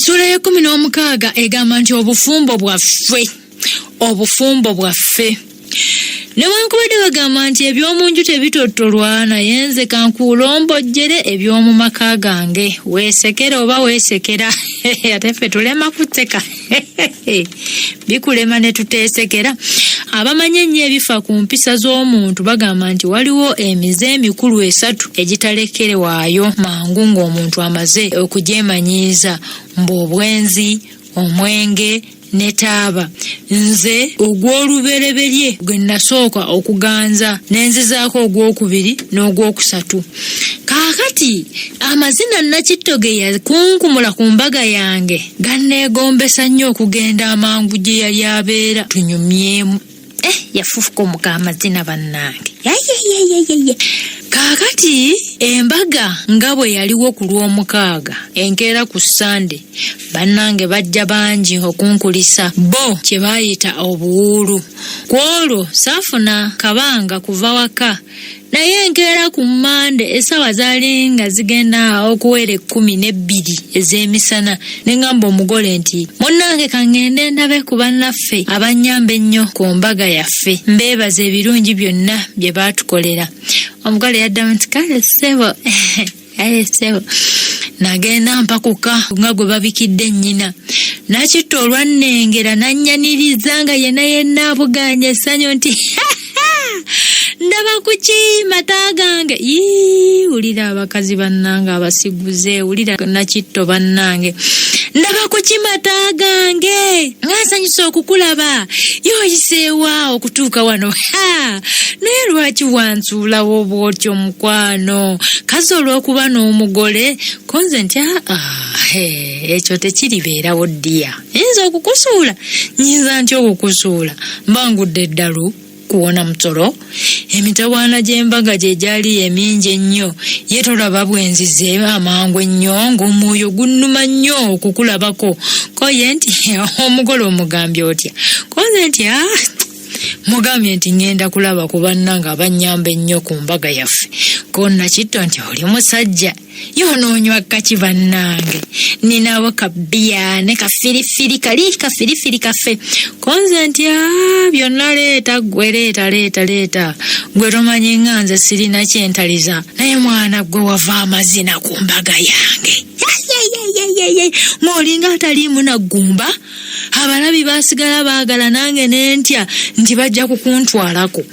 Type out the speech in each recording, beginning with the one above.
Ensula ya 16 egamba nti obufumbo bwaffe. Obufumbo bwaffe. Newankubadde bagamba nti eby'omunju tebitottolwa naye nze kankulombojjere eby'omu maka gange. Weesekera oba weesekera. Ate ffe tulema kutteka. Bikulema ne tuteesekera. Abamanyi ennyo ebifa ku mpisa z'omuntu bagamba nti waliwo emize emikulu 3 egitalekerewaayo mangu ng'omuntu amaze okugyemanyiiza mb'obwenzi, omwenge netaaba. Nze ogw'olubereberye gwe nasooka okuganza nenzizaako ogwokubiri n'ogwokusatu. Kaakati amazina Nakitto ge yakunkumula ku mbaga yange ganneegombesa nnyo okugenda amangu gye yali abeera tunyumyemu. Yafufuka omuka amazina bannange. Kaakati embaga nga bwe yaliwo ku Lwomukaaga enkeera ku Sande bannange bajja bangi okunkulisa bo kye baayita obuwuulu. Ku olwo saafuna kabanga kuva waka naye enkeera ku Mande essaawa zaali nga zigenda okuwera 12 ez'emisana ne ngamba omugole nti munnange kangende ndabe ku bannaffe abannyamba ennyo ku mbaga yaffe mbeebaza ebirungi byonna bye baatukolera. Omugole yaddamu nti kale ssebo ssebo. Nagenda mpakuka nga gwe babikidde nnyina. Nakitto olwannengera nannyaniriza nga yenna abuganya essanyu nti ndaba kuki mata gange. Wulira abakazi bannange abasiguze. Wulira Nakitto bannange. Ndaba kuki mata gange. Ngansanyusa okukulaba. Yoyiseewa okutuuka wano. Naye lwaki wansuulawo bw'otyo mukwano? Kasolo okuba n'omugole konze nti ekyo tekiribeerawo ddiya. Nyinza okukusuula. Nyinza ntya okukusuula? Mbangudde eddalu kuwona mutolo. Emitawaana gy'embaga gye gyali emingi ennyo. Ye tolaba bwenzize amangu ennyo ng'omwoyo gunnuma nnyo okukulabako. Koye nti omugole omugambye otya? Konze nti mugambye nti ngenda kulaba ku bannange abannyamba ennyo ku mbaga yaffe. Ko Nakitto nti oli musajja. Yonoonywa kaki bannange? Ninaabo kabbiya ne kafirifiri kafirifiri kaffe. Konze nti byonna leeta gwe leeta. Gwe tomanyi nga nze sirina kyentaliza. Naye mwana gwe wava amazina ku mbaga yange. Ng'olinga ataliimu naggumba. Abalabi baasigala baagala nange nentya nti bajja kukuntwalako.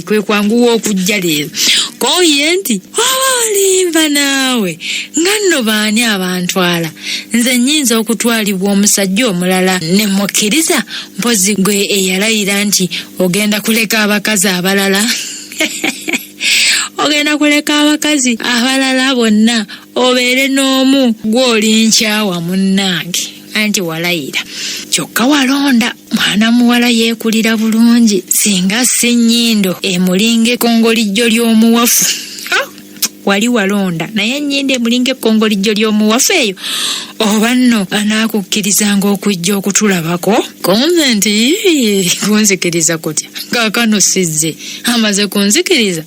Kwe kwanguwa okujja leero. Koye nti olimba naawe nga nno baani abantwala. Nze nnyinza okutwalibwa omusajja omulala ne mukkiriza mpozi gwe eyalayira nti ogenda kuleka abakazi abalala. Ogenda kuleka abakazi abalala bonna obeere n'omu gw'oli nkyawa munnange anti walayira. Kyokka walonda mwana muwala yeekulira bulungi singa si nnyindo emulinga ekkongolijjo ly'omuwafu. Wali walonda naye ennyindo emulinga ekkongolijjo ly'omuwafu eyo oba nno anaakukkirizanga okujja okutulabako. Konze nti kunzikiriza kutya kaakano sizze amaze kunzikiriza.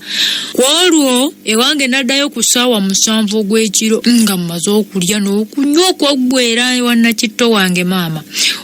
Ku olwo ewange naddayo ku ssaawa 7 ogw'ekiro nga mmaze okulya n'okunywa okwaggwera ewa Nakitto wange maama.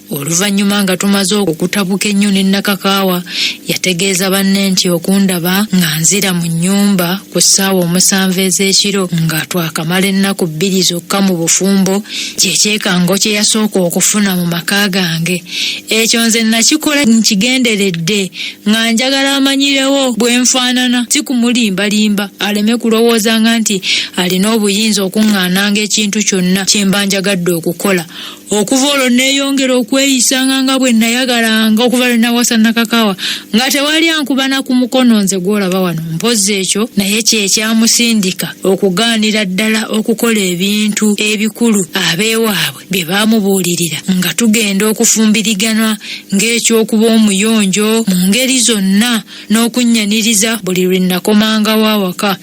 Oluvannyuma nga tumaze okutabuka ennyo ne Nakakawa yategeeza banne nti okundaba nga nzira mu nnyumba ku ssaawa 7 ez'ekiro nga twakamala ennaku 2 zokka mu bufumbo kyekyekango kye yasooka okufuna mu maka gange. Ekyo nze nakikola nkigenderedde nga njagala amanyirewo bwe nfaanana si kumulimbalimba aleme kulowoozanga nti alina obuyinza okuŋŋaananga ekintu kyonna kye mba njagadde okukola. Okuva olwo neeyongera okweyisanga nga bwe nayagalanga okuva lwe nawasa Nakakawa nga tewali ankubana ku mukono nze gw'olaba wano. Mpozi ekyo naye kye kyamusindika okugaanira ddala okukola ebintu ebikulu abeewaabwe bye baamubuulirira nga tugenda okufumbiriganwa ng'ekyokuba omuyonjo mu ngeri zonna n'okunnyaniriza buli lwe nakomangawo awaka.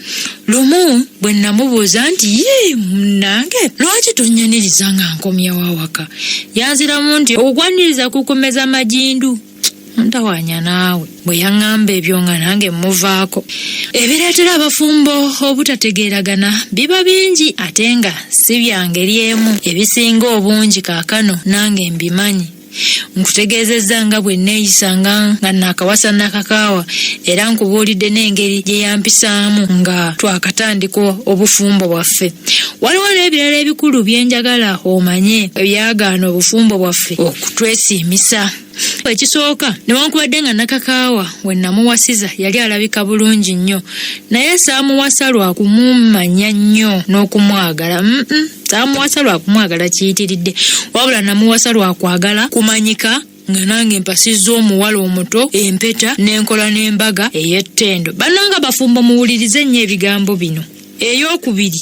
Lumu bwe namubuuza nti munnange lwaki tonnyaniriza nga nkomyawo awaka? Yanziramu nti okugwaniriza kukomeza majindu. ntawanya naawe bwe yaŋŋamba ebyo nga nange muvaako. Ebireetera abafumbo obutategeeragana biba bingi ate nga si bya ngeri emu. Ebisinga obungi kaakano nange mbimanyi. Nkutegeezezza nga bwe neeyisanga nga nakawasa Nakakawa era nkubuulidde n'engeri gye yampisaamu nga twakatandika obufumbo bwaffe. Waliwo n'ebirala ebikulu bye njagala omanye ebyagaana obufumbo bwaffe okutwesiimisa. Ekisooka newankubadde nga Nakakawa we namuwasiza yali alabika bulungi nnyo naye saamuwasa lwa kumumanya nnyo n'okumwagala. Saamuwasa lwa kumwagala kiyitiridde wabula namuwasa lwa kwagala kumanyika nga nange mpasizza omuwala omuto empeta n'enkola n'embaga ey'ettendo. Bannanga bafumbo muwulirize nnyo ebigambo bino. Ey'okubiri,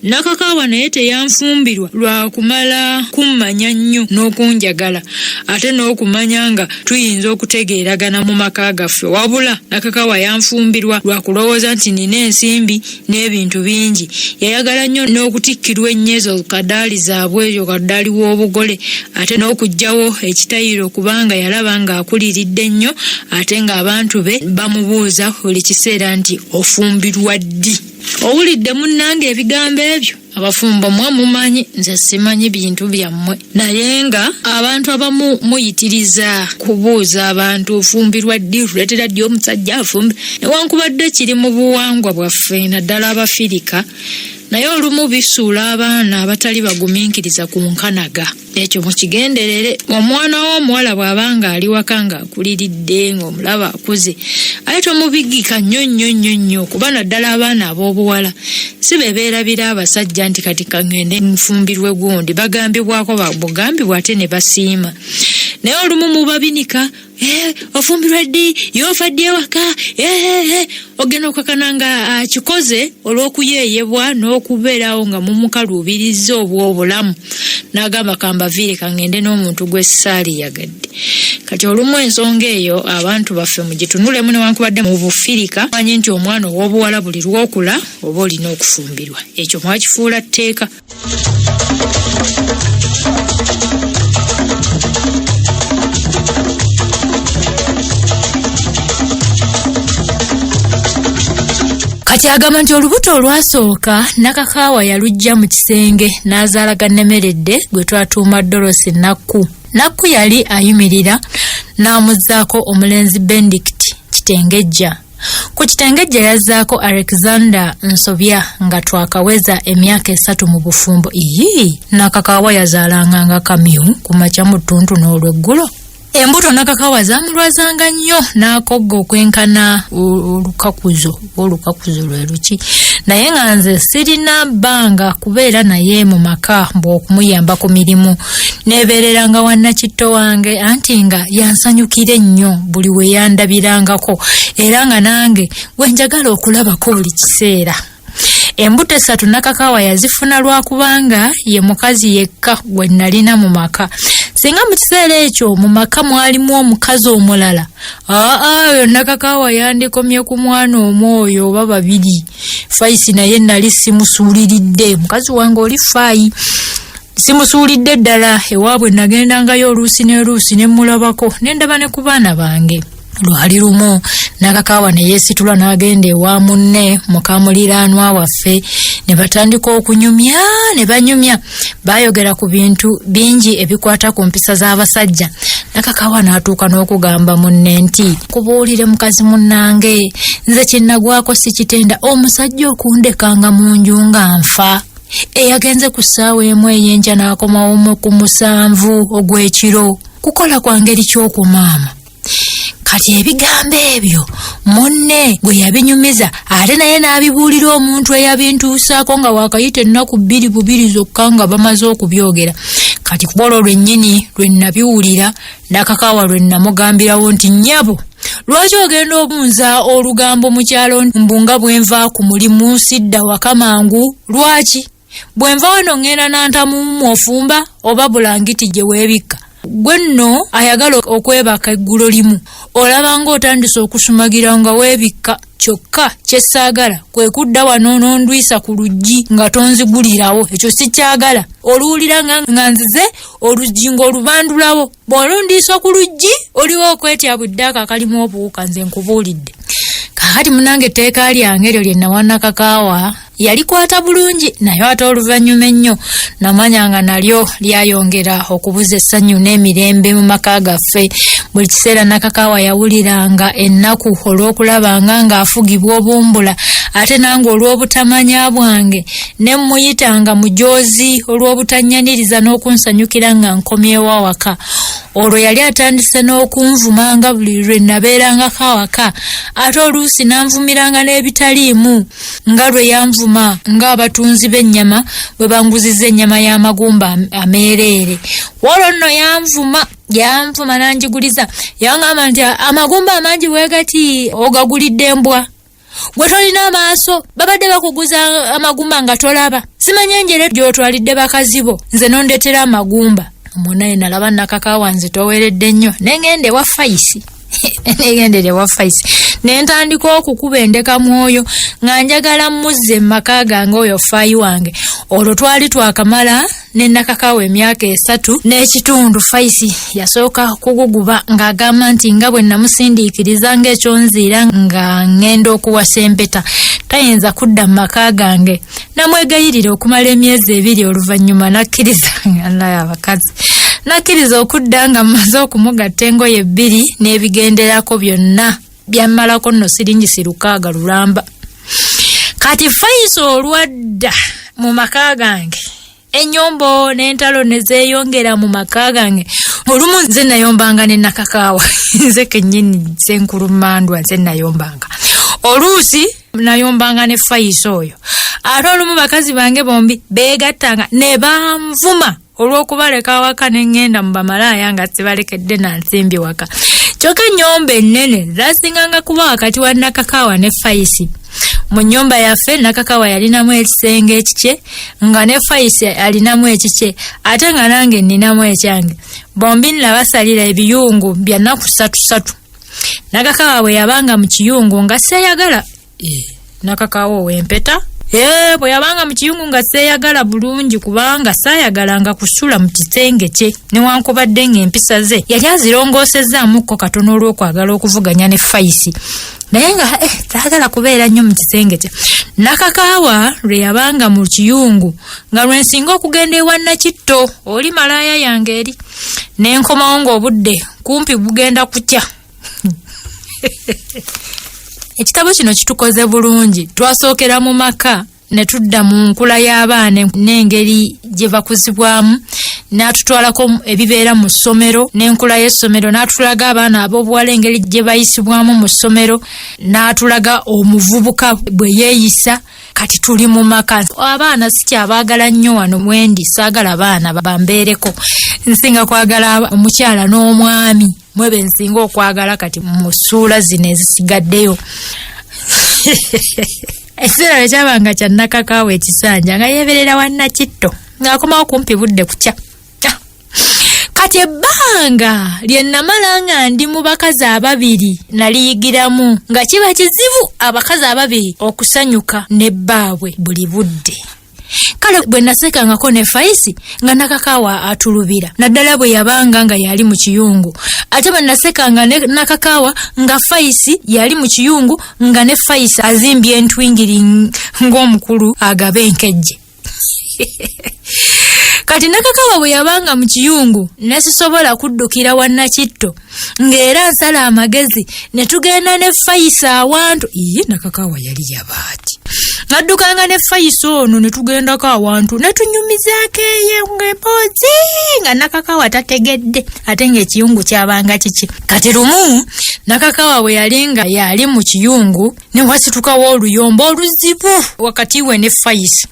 Nakakawa naye teyanfumbirwa lwa kumala kummanya nnyo n'okunjagala ate n'okumanya nga tuyinza okutegeeragana mu maka gaffe, wabula Nakakawa yanfumbirwa lwa kulowooza nti nina ensimbi n'ebintu bingi. Yayagala nnyo n'okutikkirwa ennyezo kadaali zaabwe eyo kadaali w'obugole ate n'okugjawo ekitayiro kubanga yalaba ng'akuliridde nnyo ate ng'abantu be bamubuuza buli kiseera nti ofumbirwa ddi. Owulidde munnange ebigambo ebyo? Abafumbo mwe mumanyi nze simanyi bintu byammwe naye nga abantu abamu muyitiriza kubuuza abantu ofumbirwa ddi, tuleetera ddi omusajja afumbi newankubadde kiri mu buwangwa bwaffe naddala Abafirika naye olumu bisuula abaana abatali bagumiikiriza ku nkanaga. Ekyo mukigenderere. Omwana w'omuwala bw'abanga ali waka ng'akuliridde ng'omulaba akuze ate tomubigika nnyo kuba naddala abaana ab'obuwala si be beerabira abasajja nti kati kangende nfumbirwe gundi, bagambibwako bagambibwa ate ne basiima. Naye olumu mubabinika ofumbirwa ddi yofa ddi ewaka ogenda okakana nga akikoze olw'okuyeeyebwa n'okubeerawo nga mumukaluubiriza obw'obulamu n'agamba kambaviire kangende n'omuntu gwe saali yagadde. Kati olumu ensonga eyo abantu baffe mugitunulemu newankubadde mu Bufirika manyi nti omwana ow'obuwala buli lw'okula oba olina okufumbirwa. Ekyo mwakifuula tteeka. Kati agamba nti olubuto olwasooka Nakakawa yalujja mu kisenge n'azaala gannemeredde gwe twatuuma Dorosi Nakku. Nakku yali ayumirira n'amuzzaako omulenzi Benedict Kitengejja. Ku Kitengejja yazzaako Alexander Nsobya nga twakaweza emyaka 3 mu bufumbo. Nakakawa yazaalanga nga kamyu ku makya mu ttuntu n'olweggulo. Embuto Nakakawa zamulwazanga nnyo n'akogga okwenkana olukakuzo lwe luki naye nga nze sirina bbanga kubeera naye mu maka bw'okumuyamba ku mirimu neebeereranga wannakitto wange anti nga yansanyukire nnyo buli we yandabirangako era nga nange gwe njagala okulabako buli kiseera. Embuto 3 Nakakawa yazifuna lwakubanga ye mukazi yekka gwe nalina mu maka. Singa mu kiseera ekyo mu maka mwalimu omukazi omulala Nakakawa yandikomye ku mwana omwoyo oba babiri. Faisi naye nali simusuuliridde, mukazi wange oli faayi simusuulidde ddala ewaabwe nagendangayo oluusi n'eruusi ne mulabako nendaba ne ku baana bange. Lwali lumu Nakakawa ne yeesitula n'agenda ewa munne mukamuliraanwa waffe ne batandika okunyumya ne banyumya bayogera ku bintu bingi ebikwata ku mpisa z'abasajja. Nakakawa n'atuuka n'okugamba munne nti kubuulire mukazi munnange nze kinnagwako sikitenda omusajja okundekanga mu nju nga nfa. Eyagenze ku ssaawa emu ey'enkya n'akomawo ku 7 ogw'ekiro kukola kwa ngeri ky'okumaama. Kati ebigambo ebyo munne gwe yabinyumiza ate naye n'abibuulira omuntu eyabintuusaako nga waakayita ennaku 2 zokka nga bamaze okubyogera. Kati kuba olwo lwennyini lwe nabiwulira Nakakawa lwe namugambirawo nti nnyabo lwaki ogenda obunza olugambo mu kyalo mbunga bwenva ku mulimu sidda waka mangu lwaki? Bwenva wano ngenda nantamu ofumba oba bulangiti gye weebikka. gwe nno ayagala okwebaka eggulo limu olaba ng'otandise okusumagira nga weebikka kyokka kyessaagala kwe kudda wano n'ondwisa ku luggi nga tonzigulirawo ekyo sikyagala oluwulira nga nzize oluggi ng'olubandulawo bw'olundiisa ku luggi oliwo okwetyabudde akakalimu obuwuka nze nkubuulidde kakati munange etteeka lyange eryo lye nawa Nakakawa yalikwata bulungi naye ate oluvannyuma ennyo namanya nga nalyo lyayongera okubuza essanyu n'emirembe mu maka gaffe buli kiseera Nakakawa yawuliranga ennaku olw'okulabanga ng'afugibwa obumbula ate nange olw'obutamanya bwange ne mmuyitanga mujoozi olw'obutanyaniriza n'okunsanyukira nga nkomyewo awaka olwo yali atandise n'okunvumanga buli lwe nabeerangako awaka ate oluusi nanvumiranga n'ebitaliimu nga lwe yanvuma ng'abatunzi b'ennyama bwe banguziza ennyama y'amagumba ameereere wolo nno yanvuma nanjiguliza yangamba nti amagumba amangi bwegati ogagulidde embwa gwe tolina amaaso babadde bakuguza amagumba nga tolaba simanye njere gy'otwalidde bakazi bo nze nondetera amagumba omunaye nalaba Nakakawa nze toweredde nnyo nengende wa Faisi negendere wa Faisi nentandika okukuba endeka mwoyo nga njagala muzze maka gange oyo faayi wange olwo twali twakamala ne Nakakawa emyaka 3 n'ekitundu Faisi yasooka kuguguba ng'agamba nti nga bwe namusindiikiriza ng'ekyonziira nga ngenda okuwasa empeta tayinza kudda mu maka gange namwegayirira okumala emyezi 2 oluvannyuma nakkiriza naye abakazi nakkiriza okudda nga mmaze okumugatta engoye 2 n'ebigenderako byonna byammalako nno siringisi 6 lulamba kati Faisi olwadda mu maka gange enyombo n'entalo ne zeeyongera mu maka gange olumu nze nayombanga ne Nakakawa nze kennyini senkulumandwa nze nayombanga oluusi nayombanga ne Faisi oyo ate olumu bakazi bange bombi beegattanga ne banvuma olw'okubaleka awaka n'engenda mu bamalaaya nga sibalekedde nansimbi waka kyokka ennyumba ennene zaasinganga kuba wakati wa Nakakawa ne Faisi mu nnyumba yaffe Nakakawa yalinamu ekisenge ekikye nga ne Faisi alinamu ekikye ate nga nange nninamu ekyange bombi nabasalira ebiyungu bya nnaku 3 Nakakawa bwe yabanga mu kiyungu nga seeyagala Nakakawa ow'empeta bwe yabanga mu kiyungu nga seeyagala bulungi kubanga saayagalanga kusula mu kisenge kye newankubadde ng'empisa ze yali azirongoosezzaamukko katono olw'okwagala okuvuganya ne Faisi naye nga saagala kubeera nnyo mu kisenge kye Nakakawa lwe yabanga mu kiyungu nga lwensinga okugenda ewa Nakitto oli malaaya yange eri n'enkomawo ng'obudde kumpi bugenda kutya ekitabo kino kitukoze bulungi twasookera mu maka ne tudda mu nkula y'abaana n'engeri gye bakuzibwamu n'atutwalako ebibeera mu ssomero n'enkula y'essomero n'atulaga abaana ab'obuwala engeri gye bayisibwamu mu ssomero n'atulaga omuvubuka bwe yeeyisa kati tuli mu maka abaana sikyabaagala nnyo wano mwendi saagala baana bambeereko nsinga kwagala omukyala n'omwami mwebe nsinga okwagala kati mu ssuula zino ezisigaddeyo ekiseera bwe kyabanga kya Nakakawa ekisanja nga yeeberera wa Nakitto ng'akomawo kumpi budde kukya kati ebbanga lye namala nga ndi mu bakazi 2 naliyigiramu nga kiba kizibu abakazi 2 okusanyuka ne bbaabwe buli budde kale bwe nasekangako ne Faisi nga Nakakawa atulubira naddala bwe yabanga nga yali mu kiyungu ate bwe nasekanga ne Nakakawa nga Faisi yali mu kiyungu nga ne Faisi azimbye entwingiri ng'omukulu agaba enkejje kati Nakakawa bwe yabanga mu kiyungu nesisobola kuddukira wa Nakitto ng'era nsala amagezi ne tugenda ne Faisi awantu Nakakawa yali yabaati naddukanga ne Faisi ono ne tugendako awantu ne tunyumizaako ng'emboozi nga Nakakawa tategedde ate ng'ekiyungu kyabanga kiki kati lumu Nakakawa bwe yali mu kiyungu ne wasitukawo oluyombo oluzibu wakati we ne Faisi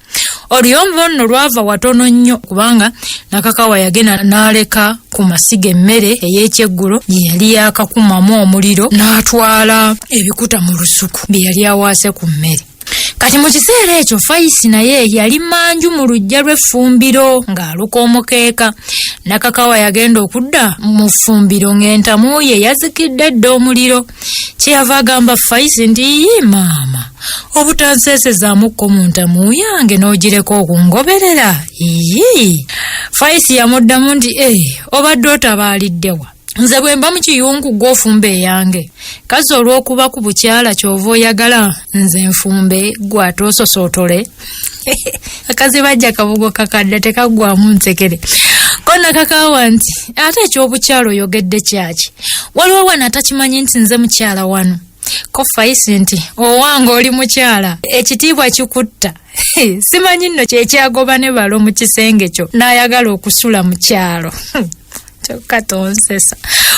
oluyombo nno lwava watono nnyo kubanga Nakakawa yagenda n'aleka ku masiga emmere ey'ekyeggulo gye yali yakakumamu omuliro n'atwala ebikuta mu lusuku bye yali awaase ku mmere Kati mu kiseera ekyo Faisi naye yali manju mu luggya lw'effumbiro ng'aluka omukeeka. Nakakawa yagenda okudda mu ffumbiro ng'entamu ye yazikidde dda omuliro. Kyeyava agamba Faisi nti maama obutansesezaamuko mu ntamu yange n'ogireko okungoberera. Faisi yamuddamu nti obadde otabaaliddewa? Nze bwe mba mu kiyungu gw'ofumba eyange. Kazi olw'okuba ku bukyala ky'ova oyagala nze nfumbe gw'ate ososootole. Akazi bajja kabugo kakadde tekaggwamu nsekere. Ko Nakakawa nti ate ekyobukyalo oyogedde kyaki? Waliwo wano atakimanyi nti nze mukyala wano. Ko Faisi nti owange oli mukyala ekitiibwa kikutta. Simanyi nno kyekyagoba ne balo mu kisenge kyo n'ayagala okusula mu kyalo. Katonsesa.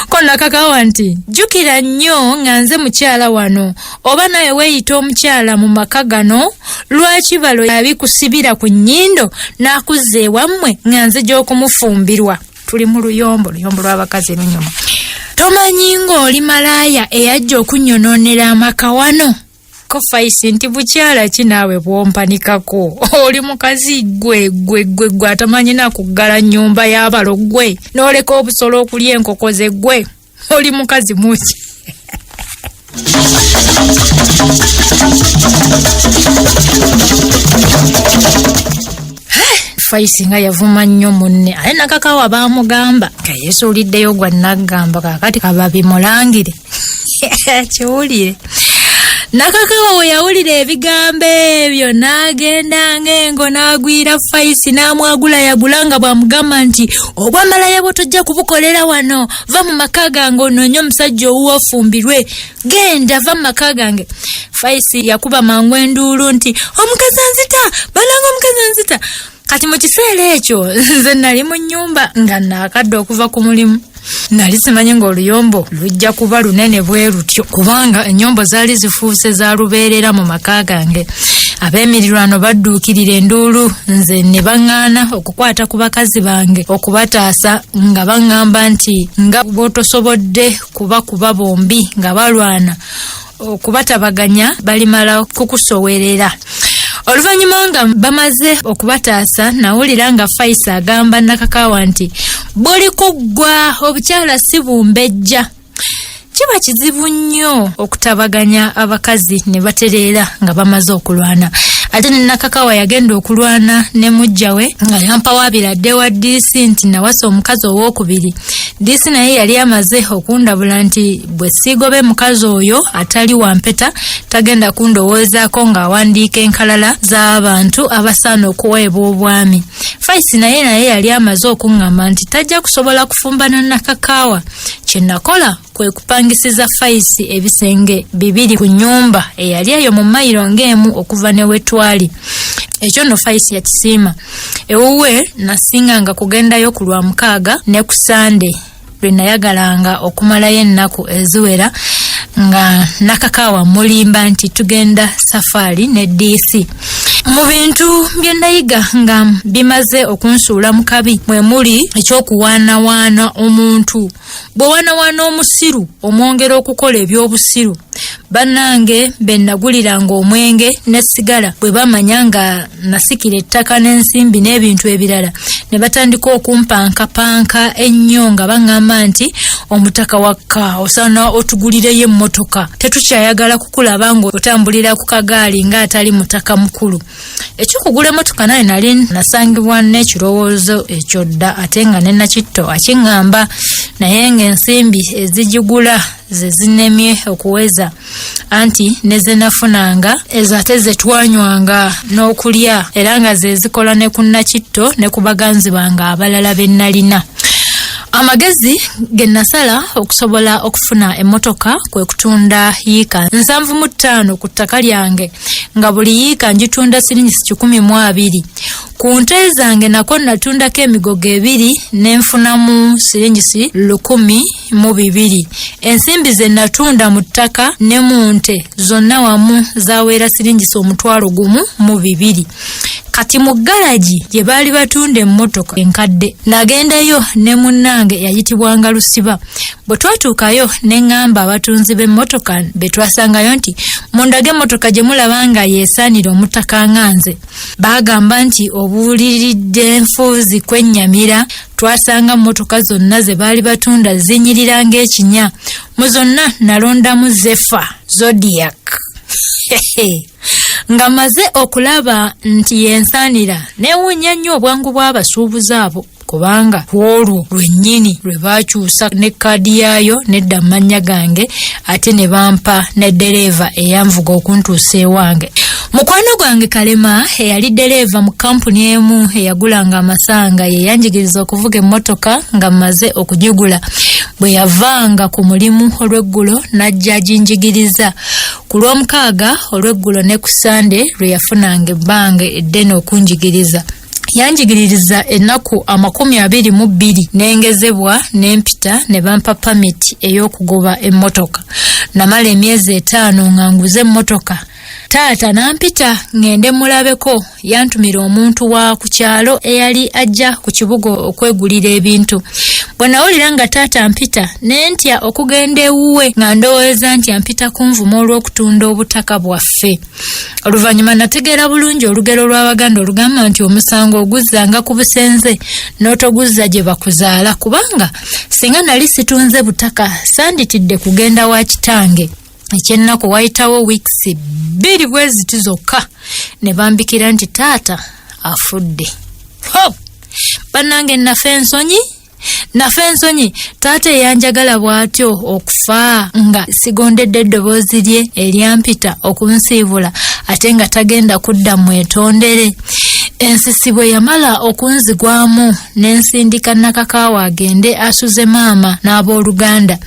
Ko Nakakawa nti jjukira nnyo nga nze mukyala wano, oba nawe weeyita omukyala mu maka gano, lwaki balo yabikusibira ku nnyindo n'akuzza ewammwe nga nze gy'okumufumbirwa? Tuli mu luyombo lw'abakazi lunyuma. Tomanyi ng'oli malaaya eyajja okunnyonoonera amaka wano? Ko Faisi nti bukyala ki naawe bw'ompanikako? Oli mukazi gwe atamanyi nakuggala nnyumba y'abalo gwe n'oleka obusolo okulya enkoko ze gwe. Oli mukazi muki. Faisi nga yavuma nnyo munne. Ate Nakakawa baamugamba nga yeesuuliddeyo gwa naggamba kaakati kababimulangire. Kiwulire. Nakakawa we yawulira ebigambo ebyo n'agenda ng'engo n'agwira Faisi n'amwagula yagula nga bw'amugamba nti obwamalaya bwe tojja kubukolera wano, va mu maka gange onoonye omusajja owuwo ofumbirwe, genda va mu maka gange. Faisi yakuba mangu enduulu nti omukazi anzita, balanga omukazi anzita. Kati mu kiseera ekyo nze nali mu nnyumba nga naakadde okuva ku mulimu. Nali simanyi ng'oluyombo lujja kuba lunene bwe lutyo kubanga ennyombo zaali zifuuse za lubeerera mu maka gange. Ab'emirirwano badduukirira enduulu, nze ne baŋŋaana okukwata ku bakazi bange okubataasa nga baŋŋamba nti nga bw'otosobodde kuba bombi nga balwana okubatabaganya balimala kukusowerera. Oluvannyuma nga bamaze okubataasa nawulira nga Faisi agamba Nakakawa nti bw'oliko ggwa obukyala si bumbejja. Kiba kizibu nnyo okutabaganya abakazi ne batereera nga bamaze okulwana. Ate ne Nakakawa yagenda okulwana ne mujja we nga yampawaabira dde wa DC nti nawasa omukazi owookubiri. DC naye yali amaze okundabula nti bwe siigobe mukazi oyo atali wampeta tagenda kundowoozaako ng'awandiika enkalala z'abantu abasaana okuweebwa obwami. Faisi naye yali amaze okuŋŋamba nti tajja kusobola kufumbana Nakakawa. Kye nakola kwe kupangisiza Faisi ebisenge bibiri ku nnyumba eyali eyo mu mayiro ng'emu okuva ne wetwali. Ekyo no Faisi yakisiima. Ewuwe nasinganga kugendayo ku Lwamukaaga ne ku Sande lwe nayagalanga okumalayo ennaku eziwera nga Nakakawa mulimba nti tugenda safaari ne DC. Mu bintu bye nayiga nga bimaze okunsuula mu kabi mwe muli ekyokuwaanawaana omuntu. Bw'owaanawaana omusiru omwongera okukola eby'obusiru. Bannange be naguliranga omwenge ne sigala bwe bamanya nga nasikira ettaka n'ensimbi n'ebintu ebirala ne batandika okumpankapanka ennyo nga baŋŋamba nti omutaka wakka osaana otugulireyo emmotoka, tetukyayagala kukulaba nga otambulira ku kagaali ng'atali mutaka mukulu. Ekyokugula emmotoka naye nali nasangibwa n'ekirowoozo ekyo dda ate nga ne Nakitto akiŋŋamba naye ng'ensimbi ezigigula ze zinemye okuweza anti ne ze nafunanga ezo ate ze twanywanga n'okulya era nga ze zikola ne ku Nakitto ne ku baganzi bange abalala be nalina. Amagezi ge nasala okusobola okufuna emmotoka kwe kutunda yiika 75 ku ttaka lyange nga buli yiika njitunda siringi 120. Ku nte zange nako natundako emigogo 2 ne nfunamu siringi 1,200. ensimbi ze natunda mu ttaka ne mu nte zonna wamu zaweera siringisa 1,200. Kati mu galaji gye baali batunda emmotoka enkadde nagendayo ne munnange yayitibwanga Lusiba. Bwe twatuukayo ne ŋŋamba abatunzi b'emmotoka be twasangayo nti mundage emmotoka gye mulaba nga yeesaanira omutakaŋŋanze. Baagamba nti obuuliridde enfuuzi kwennyamira. Twasanga mmotoka zonna ze baali batunda zinyirira ng'ekinya. Mu zonna nalondamu Zefa Zodiac. Nga maze okulaba nti yensaanira neewuunya nnyo obwangu bw'abasuubuzi abo, kubanga olwo lwennyini lwe baakyusa ne kkaadi yaayo nedda mannya gange ate ne bampa ne ddereeva eyanvuga okuntuusa ewange. Mukwano gwange Kalema eyali ddereeva mu kampuni emu eyagulanga amasanga ye yanjigiriza okuvuga emmotoka nga mmaze okugigula. Bwe yavanga ku mulimu olw'eggulo n'ajja aginjigiriza. Ku Lwomukaaga olw'eggulo ne ku Sande lwe yafunanga ebbanga eddene okunjigiriza. Yanjigiririza ennaku 22 n'engezebwa n'empita ne bampa pamiti ey'okugoba emmotoka. Namala emyezi 5 nga nguze emmotoka. Taata nampita ngende mulabeko. Yantumira omuntu wa ku kyalo eyali ajja ku kibuga okwegulira ebintu. Bwe nawulira nga taata ampita nentya okugenda ewuwe nga ndowooza nti ampita kunvuma olw'okutunda obutaka bwaffe. Oluvannyuma nategeera bulungi olugero lw'Abaganda olugamba nti omusango oguzzanga ku busenze n'otoguzza gye bakuzaala, kubanga singa nali situnze butaka sanditidde kugenda wa kitange. Ekyennaku wayitawo weeks 2 bwe ziti zokka ne bambikira nti taata afudde. Bannange nafe ensonyi taata eyanjagala bw'atyo okufa nga sigondedde eddoboozi lye eryampita okunsiibula ate nga tagenda kudda mwetondere. Ensisi bwe yamala okunzigwamu n'ensindika Nakakawa agende asuze maama n'abooluganda.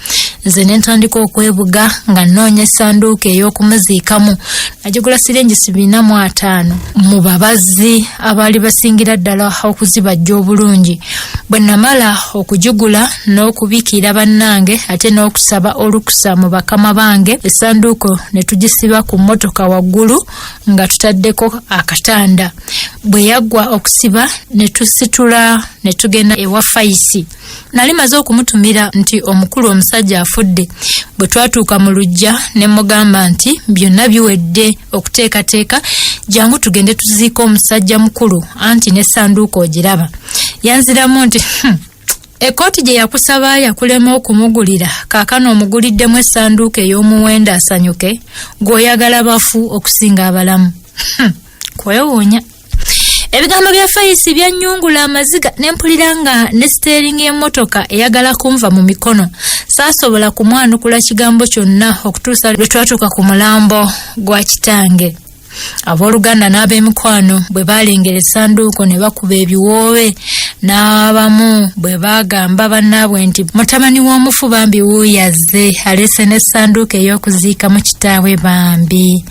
Nze ne ntandika okwebuga nga nnoonya essanduuko ey'okumuziikamu. Nagigula siringisi 450 mu babazzi abaali basingira ddala okuzibajja obulungi. Bwe namala okugigula n'okubikira bannange ate n'okusaba olukusa mu bakama bange, essanduuko ne tugisiba ku mmotoka waggulu nga tutaddeko akatanda. Bwe yaggwa okusiba ne tusitula ne tugenda ewa Faisi. Nali maze okumutumira nti omukulu omusajja afudde. Bwe twatuuka mu luggya ne mugamba nti byonna biwedde okuteekateeka, jangu tugende tuziika omusajja mukulu anti n'essanduuko ogiraba. Yanziramu nti ekkooti gye yakusaba yakulema okumugulira, kaakano omuguliddemu essanduuko ey'omuwendo asanyuke, gw'oyagala bafu okusinga abalamu. Kwewuunya. Ebigambo bya Faisi byannyungula amaziga n'empulira nga ne steeringi y'emmotoka eyagala kunva mu mikono. Saasobola kumwanukula kigambo kyonna okutuusa lwe twatuuka ku mulambo gwa kitange. Abooluganda n'ab'emikwano bwe baalengera essanduuko ne bakuba ebiwoobe, n'abamu bwe baagamba bannaabwe nti mutabani w'omufu bambi wuuyazze aleese n'essanduuko ey'okuziikamu kitaawe bambi.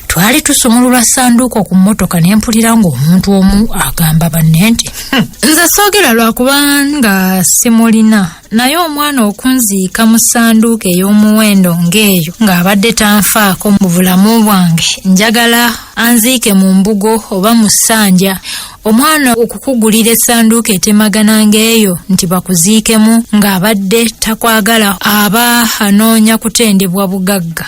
Twali tusumulula ssanduuko ku mmotoka ne mpulira ng'omuntu omu agamba banne nti nze soogera lwakubanga simulina, naye omwana okunziika mu ssanduuko ey'omuwendo ng'eyo ng'abadde tanfaako mu bulamu bwange, njagala anziike mu mbugo oba mu ssanja. Omwana okukugulira essanduuko etemagana ng'eyo nti bakuziikemu ng'abadde takwagala aba anoonya kutendebwa bugagga.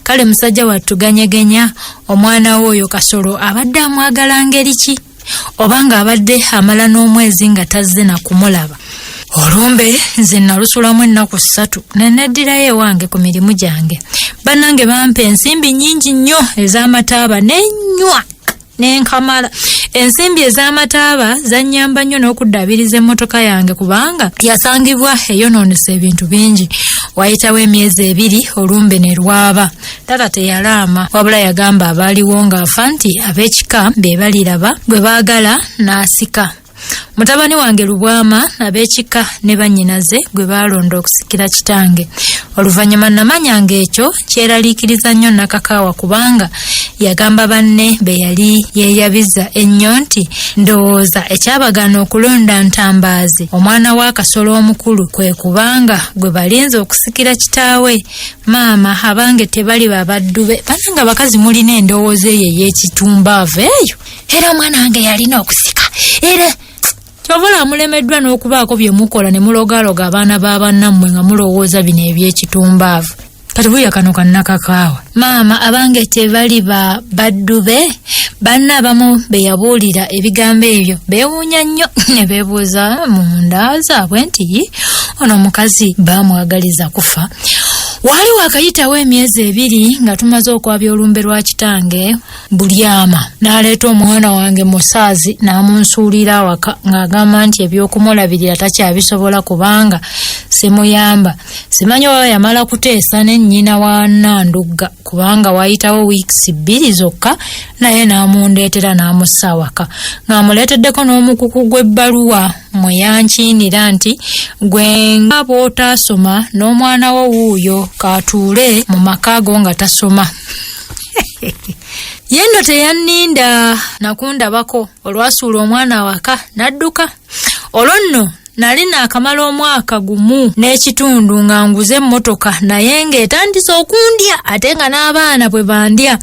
Kale musajja wattuganyegenya omwana we oyo Kasolo abadde amwagala ngeri ki? Oba ng'abadde amala n'omwezi nga tazze na kumulaba. Olumbe nze nalusulamu ennaku 3 ne neddirayo ewange ku mirimu gyange. Bannange bampa ensimbi nnyingi nnyo ez'amataaba n'ennywa n'enkamala. Ensimbi ez'amataaba zannyamba nnyo n'okuddaabiriza emmotoka yange kubanga yasangibwa eyonoonesa ebintu bingi. Wayitawo emyezi 2 olumbe ne lwaba. Taata teyalaama wabula yagamba abaaliwo ng'afa nti ab'ekika be baliraba bwe baagala n'asika. Mutabani wange Lubwama ab'ekika ne bannyinaze gwe baalonda okusikira kitange. Oluvannyuma namanya ng'ekyo kyeraliikiriza nnyo Nakakawa kubanga yagamba banne be yali yeeyabiza ennyo nti ndowooza ekyabagana okulonda Ntambaazi omwana wa Kasolo omukulu kwe kubanga gwe balinze okusikira kitaawe maama abange tebali babaddu be bananga bakazi mulina endowooza eyo ey'ekitumbaavu eyo era omwana wange yalina okusika era kyobula mulemeddwa n'okubaako bye mukola ne mulogaloga abaana b'abannammwe nga mulowooza bino eby'ekitumbaavu kati buya kano ka Nakakawa maama abange tebali baddu be banna abamu be yabuulira ebigambo ebyo beewuunya nnyo ne beebuuza munda zaabwe nti ono omukazi baamwagaliza kufa. Wali wakayitawo emyezi 2 nga tumaze okwabya olumbe lwa kitange Bulyama n'aleeta omwana wange musaazi n'amunsuulira awaka ng'agamba nti ebyokumulabirira takyabisobola kubanga simuyamba. Simanyi oba yamala kuteesa ne nnyina wa Nandugga kubanga wayitawo weeks 2 zokka naye n'amundeetera n'amussa awaka ng'amuleeteddeko n'omukuku gw'ebbaluwa mwe yankiinira nti gwe nga bw'otaasoma n'omwana wo wuuyo katuule mu makaago nga tasoma. Yendo teyanninda nakundabako olwasuula omwana awaka n'adduka. Olwo nno nali naakamala omwaka gumu n'ekitundu nga nguze emmotoka naye ng'etandise okundya ate nga n'abaana bwe bandya.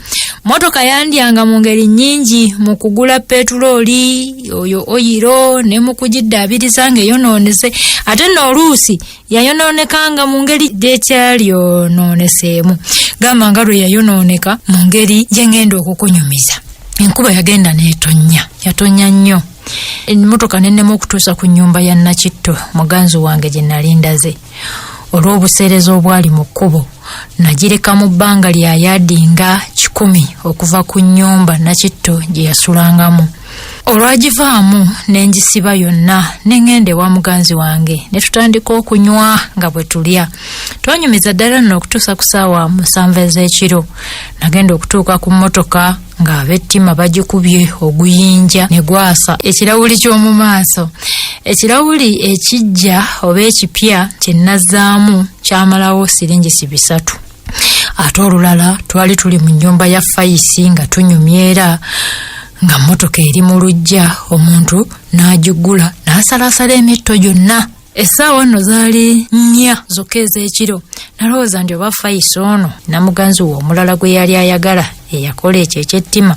Motoka yandyanga mu ngeri nnyingi mu kugula petulooli oyo oyiro ne mu kugiddaabiriza ng'eyonoonese ate n'oluusi yayonoonekanga mu ngeri gyekyalyonoonese gamba nga lwe yayonooneka mu ngeri gye ngenda okukunyumiza. Enkuba yagenda n'etonnya yatonya nnyo. Emmotoka nennema okutuusa ku nnyumba ya Nakitto muganzi wange gye nali ndaze. Olw'obuseereza obwali mu kkubo nagireka mu bbanga lya yadinga 10 okuva ku nnyumba Nakitto gye yasulangamu. Olwagivaamu n'engisiba yonna ne ngende wa muganzi wange ne tutandika okunywa nga bwe tulya. Twanyumiza ddala nno okutuusa ku ssaawa 7 ez'ekiro. Nagenda okutuuka ku mmotoka ng'ab'ettima bagikubye oguyinja ne gwasa ekirawuli ky'omu maaso. Ekirawuli ekijja oba ekipya kye nazzaamu kyamalawo siringisi 3. Ate olulala twali tuli mu nnyumba ya Fayisi nga tunyumya era nga mmotoka eri mu luggya omuntu n'agigula n'asalaasala emitto gyonna. Essaawa nno zaali 4 zokka ez'ekiro. Nalowooza nti oba Fayisi ono namuganzi we omulala gwe yali ayagala eyakola ekyo eky'ettima.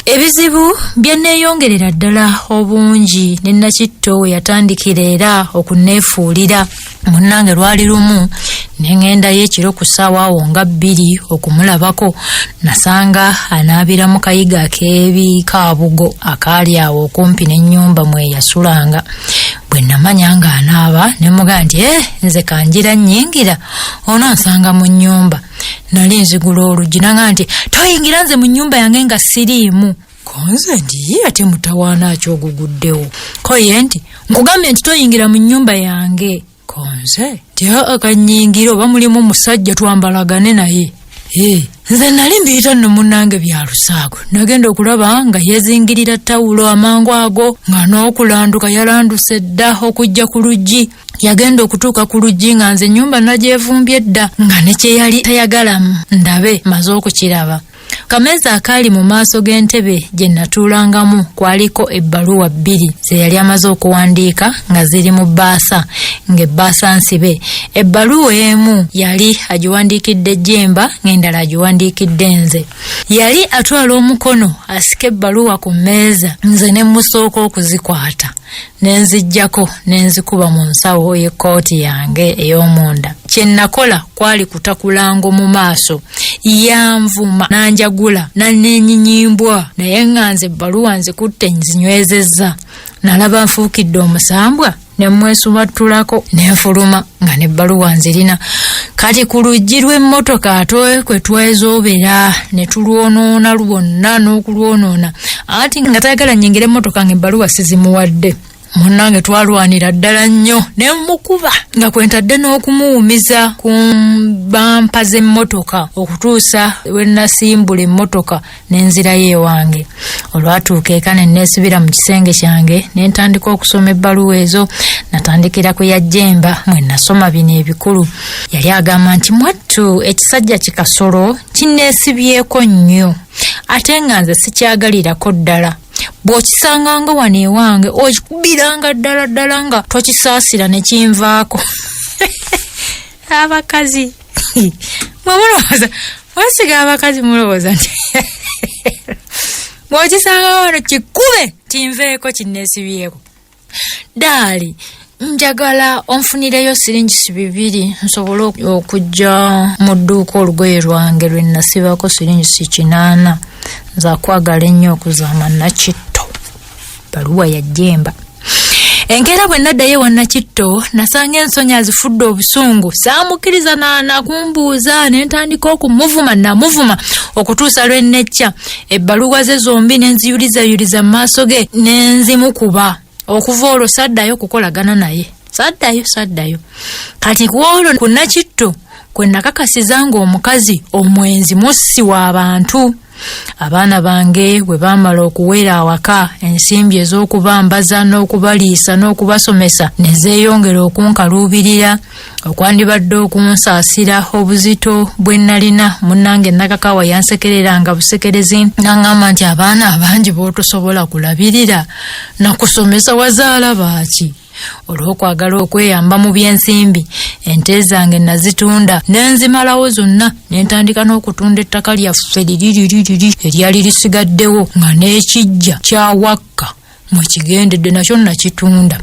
Ebizibu bye neeyongerera ddala obungi ne Nakitto we yatandikira era okunneefuulira. Munnange lwali lumu ne ngendayo ekiro ku ssaawa awo nga 2 okumulabako nasanga anaabira mu kayiga ak'ebikaabugo akaali awo okumpi n'ennyumba mwe yasulanga. Bwe namanya nga anaaba ne mugaa nti nze kanjira nnyingira onansanga mu nnyumba. Nali nzigula oluggi nanga nti toyingira nze mu nnyumba yange nga siriimu. Konze nti ate mutawaana akyoguguddewo. Koye nti nkugambye nti toyingira mu nnyumba yange. Konze nti akanyingira oba mulimu musajja twambalagane naye. Nze nali mbiyita nno munnange bya lusaago. Nagenda okulaba nga yeezingirira tawulo amangu ago nga n'okulanduka yalanduse dda okujja ku luggi. Yagenda okutuuka ku luggi nga nze ennyumba nagyevumbye dda nga ne kye yali tayagala ndabe maze okukiraba. Kameeza akaali mu maaso g'entebe gye natuulangamu kwaliko ebbaluwa 2 ze yali amaze okuwandiika nga ziri mu bbaasa ng'ebbaasa nsibe. Ebbaluwa emu yali agiwandiikidde Jemba ng'endala agiwandiikidde nze. Yali atwala omukono asika ebbaluwa ku mmeeza nze ne musooka okuzikwata nenzijjako nenzikuba mu nsawo y'ekkooti yange ey'omunda. Kye nakola kwali kutakulango mu maaso yanvuma nanjagula nanenyimbwa naye nga nze ebbaluwa nzikutte nzinywezezza. Nalaba nfuukidde omusambwa ne mwesubattulako nenfuluma nga n'ebbaluwa nzirina. Kati ku luggi lw'emmotoka ate kwe twezoobera ne tulwonoona lwonna n'okulwonoona ati nga tayagala nnyingire emmotoka ng'ebbaluwa sizimuwadde. munnange twalwanira ddala nnyo ne mukuba nga kwentadde n'okumuwumiza ku bampa z'emmotoka okutuusa we nasimbula emmotoka n'enzirayo ewange. Olwatuuka eka ne neesibira mu kisenge kyange ne ntandika okusoma ebbaluwa ezo. Natandikira ku Yajjemba mwe nasoma bino ebikulu. Yali agamba nti mwattu ekisajja Kasolo kinneesibyeko nnyo ate nga nze sikyagalirako ddala. Bw'okisanganga wano ewange okikubiranga ddala nga tokisaasira ne kinvaako. Abakazi mulowooza wasiga abakazi mulowooza nti bw'okisanga wano kikube kinveeko kinneesibyeko. Daali njagala onfunireyo siringisi 2 nsobole okujja mu dduuka olugoye lwange lwe nasibako siringisi 8. Nza kwagala ennyo okuzaama Nakitto. Baluwa Yajjemba. Enkeera bwe naddayo wa Nakitto nasanga ensonyi azifudde obusungu. Saamukkiriza nakumbuuza ne ntandika okumuvuma okutuusa lwe nnecca. Ebbaluwa ze zombi ne nziyuliza mu maaso ge ne nzimukuba. Okuva olwo saddayo kukolagana naye. Saddayo. Kati kwolwo ku Nakitto kwe nakakasizanga omukazi omwenzi mussi w'abantu. Abaana bange bwe baamala okuwera awaka ensimbi ez'okubambaza n'okubaliisa n'okubasomesa ne zeeyongera okunkaluubirira okwandibadde okunsaasira obuzito bwe nalina. Munnange Nakakawa yansekereranga busekerezi n'aŋŋamba nti abaana abangi b'otosobola kulabirira nakusomesa wazaala baaki. Olw'okwagala okweyamba mu by'ensimbi ente zange nazitunda nenzimalawo zonna ne ntandika n'okutunda ettaka lyaffe liri eryali lisigaddewo nga n'ekijja kya Wakka mwe kigendedde nakyo nakitunda.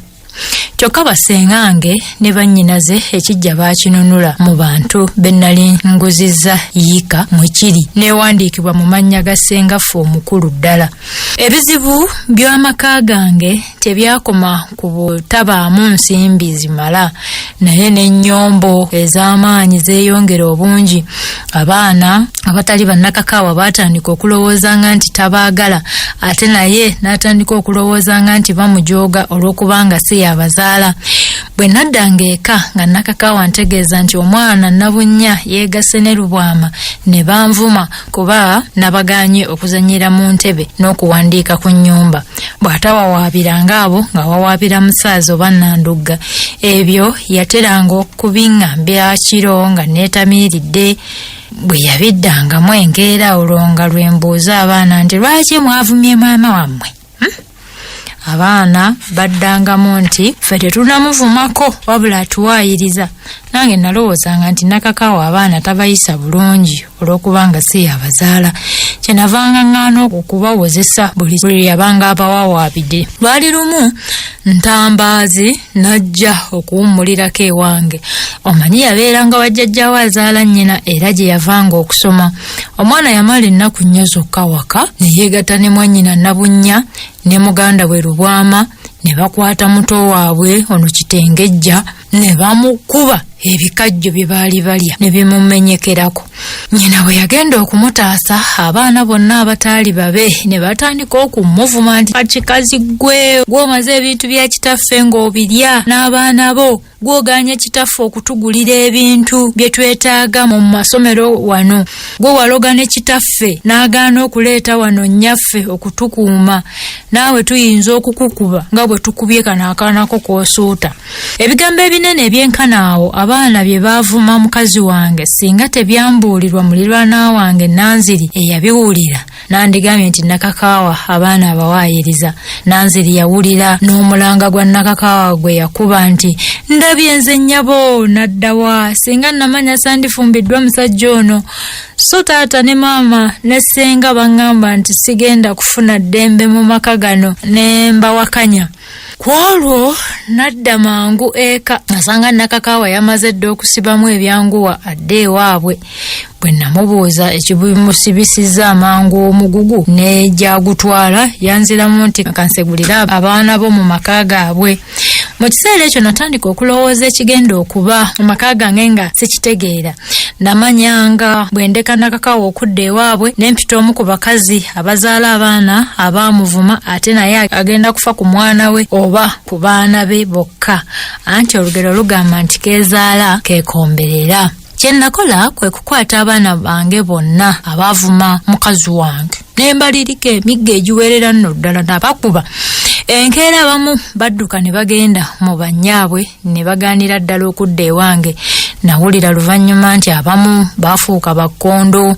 Kyokka bassengange ne bannyinaze ekijja baakinunula mu bantu be nnali nguzizza yika mwe kiri neewandiikibwa mu mannya ga ssengaffe omukulu ddala. Ebizibu by'amaka gange tebyakoma ku butabaamu nsimbi zimala naye n'ennyombo ez'amaanyi zeeyongera obungi. Abaana abatali bannakakawa baatandika okulowoozanga nti tabaagala ate naye n'atandika okulowoozanga nti bamujooga olw'okubanga si yabazaala. Bwe naddanga eka nga Nakakawa ntegeeza nti omwana Nabunnya yeegase ne Lubwama ne banvuma kuba nabagaanye okuzannyira mu ntebe n'okuwandiika ku nnyumba. Bw'atawawaabiranga abo nga wawaabira musaazi oba Nandugga. Ebyo yateranga okubiŋŋambya kiro nga neetamiiridde. Bwe yabiddangamu enkeera olwo nga lwe mbuuza abaana nti lwaki mwavumye maama wammwe? Abaana baddangamu nti ffe tetunamuvumako wabula atuwaayiriza. Nange nalowoozanga nti Nakakawa abaana tabayisa bulungi olw'okubanga si yabazaala. Kyenavanga ŋŋaana okubawozesa buli yabanga abawawaabidde. Lwali lumu Ntambaazi najja okuwummulirako ewange. Omanyi yabeeranga wa jjajjaawe azaala nnyina era gye yavanga okusoma. Omwana yamala ennaku 4 zokka waka ne yeegatta ne mwannyina Nabunnya ne muganda we Lubwama ne bakwata muto waabwe ono Kitengejja ne bamukuba ebikajjo bye baali balya ne bimumenyekerako. Nnyina bwe yagenda okumutaasa abaana bonna abataali babe ne batandika okumuvuma nti kikazi gw'omaze ebintu bya kitaffe ng'obirya n'abaana bo, gw'ogaanya kitaffe okutugulira ebintu bye twetaaga mu masomero wano, gwe waloga ne kitaffe n'agaana okuleeta wano nnyaffe okutukuuma, naawe tuyinza okukukuba nga bwe tukubye kano akaanako k'osuuta. Ebigambo ebinene ebyenkanaawo abaana bye baavuma mukazi wange singa tebyambuulirwa muliraana wange Nanziri eyabiwulira nandigambye nti Nakakawa abaana abawaayiriza. Nanziri yawulira n'omulanga gwa Nakakawa gwe yakuba nti ndabye nze nnyabo naddawa singa namanya sandifumbiddwa musajja ono. So taata ne maama ne ssenga baŋŋamba nti sigenda kufuna ddembe mu maka gano ne mbawakanya. Kwolwo nadda mangu eka asanga Nakakawa yamaze dde okusibamu ebyanguwa adde ewaabwe. bwe namubuuza ekibimusibisizza amangu omugugu ne gyagutwala yanziramu nti kansegulira abaana bo mu maka gaabwe. Mu kiseera ekyo natandika okulowooza ekigenda okuba mu maka gange nga sikitegeera. Namanyanga bwe ndeka Nakakawa okudda ewaabwe n'empita omu ku bakazi abazaala abaana abaamuvuma ate naye agenda kufa ku mwana we oba ku baana be bokka, anti olugero lugamba nti keezaala keekomberera. Kye nakola kwe kukwata abaana bange bonna abaavuma mukazi wange ne mbalirika emigga egiwerera nno ddala nabakuba. Enkeera abamu badduka ne bagenda mu bannyaabwe ne bagaanira ddala okudda ewange. Nawulira luvannyuma nti abamu baafuuka bakkondo.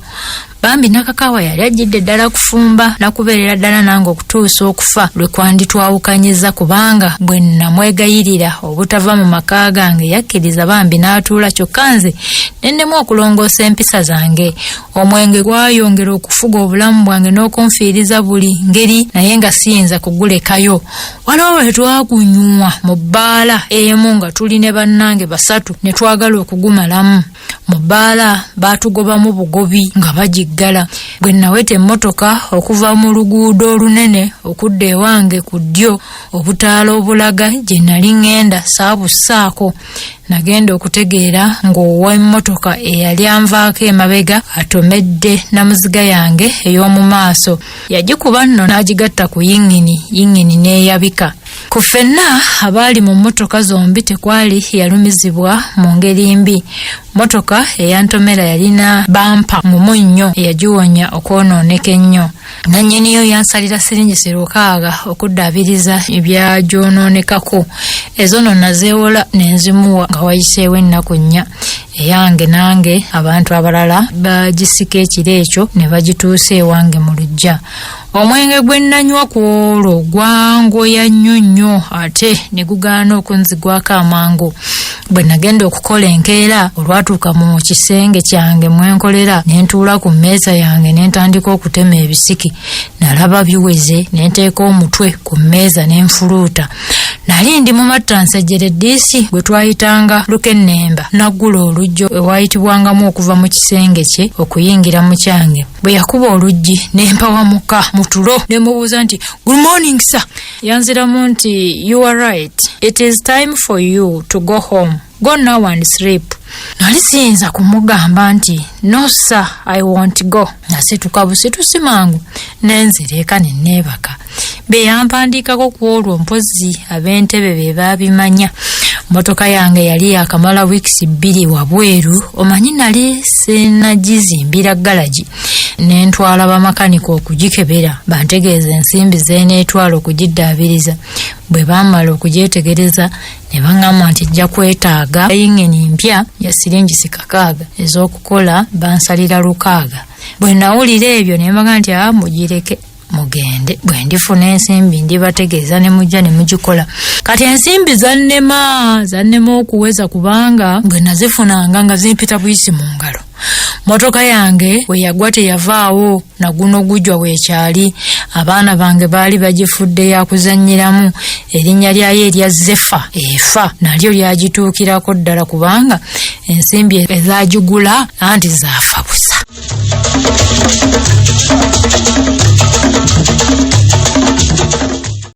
Bambi Nakakawa yali ajjidde ddala kufumba nakubeerera ddala nange okutuusa okufa lwe kwanditwawukanyiza, kubanga bwe namwegayirira obutava mu maka gange yakkiriza bambi n'atuula, kyokka nze nendemu okulongoosa empisa zange. Omwenge gwayongera okufuga obulamu bwange n'okunfiiriza buli ngeri, naye nga siyinza kugulekayo. Waliwo bwe twagunywa mu bbaala emu nga tuli ne bannange basatu ne twagala okugumalamu. Mu bbaala baatugobamu bugobi nga bagiggala. Bwe naweta emmotoka okuva mu luguudo olunene okudda ewange ku ddyo, obutaala obulaga gye nali ngenda saabussaako. Nagenda okutegeera ng'ow'emmotoka eyali anvaako emabega atomedde namuziga yange ey'omu maaso. Yagikuba nno n'agigatta ku yingini n'eyabika. Ku ffenna abaali mu mmotoka zombi tekwali yalumizibwa mu ngeri mbi. Mmotoka eyantomera yalina bampa ngumu nnyo eyagiwonya okwonooneka ennyo. Nannyiniyo yansalira siringisi 600 okuddaabiriza ebyagyonoonekako. Ezo nonna zeewola n'enzimuwa nga wayiseewo ennaku 4. Eyange nange abantu abalala bagisika ekiro ekyo ne bagituusa ewange mu luggya. Omwenge gwe nanywa ku olwo gwangoya nnyo ate ne gugaana okunzigwako amangu. Bwe nagenda okukola enkeera olwatuuka mu kisenge kyange mwenkolera ne ntuula ku mmeeza yange ne ntandika okutema ebisiki. Nalaba biweze ne nteeka omutwe ku mmeeza ne nfuluuta. Nali ndi mu mattansejjere ddiisi gwe twayitanga Lukennemba naggula oluggi ewayitibwangamu okuva mu kisenge kye okuyingira mu kyange. Bwe yakuba oluggi ne mpawamuka mu tulo ne mubuuza nti "Good morning sir." Yanziramu nti "You are right. It is time for you to go home. Go now and sleep." Nali siyinza kumugamba nti "No sir, I won't go." Nasituka busitusi mangu nenzireka ne neebaka. Be yampandiikako ku olwo mpozi ab'entebe be baabimanya. Motoka yange yali yakamala weeks 2 wabweru. Omanyi nali sinagizimbira galagi. Ne ntwala bamakanika okugikebera bantegeeza ensimbi z'eneetwala okugiddaabiriza. Bwe baamala okugyetegereza ne baŋŋamba nti ejja kwetaaga yingini mpya ya siringisi 600 ez'okukola bansalira 600. Bwe nawulira ebyo ne mbaga nti mugireke mugende, bwe ndifuna ensimbi ndibategeeza ne mujja ne mugikola. Kati ensimbi zannema okuweza, kubanga bwe nazifunanga nga zimpita buyisi mu ngalo. Motoka yange bwe yagwa teyavaawo, na guno gujwa weekyali. Abaana bange baali bagifudde yakuzannyiramu. Erinnya lyayo erya Zefa efa nalyo lyagituukirako ddala, kubanga ensimbi ezagigula anti zaafa busa.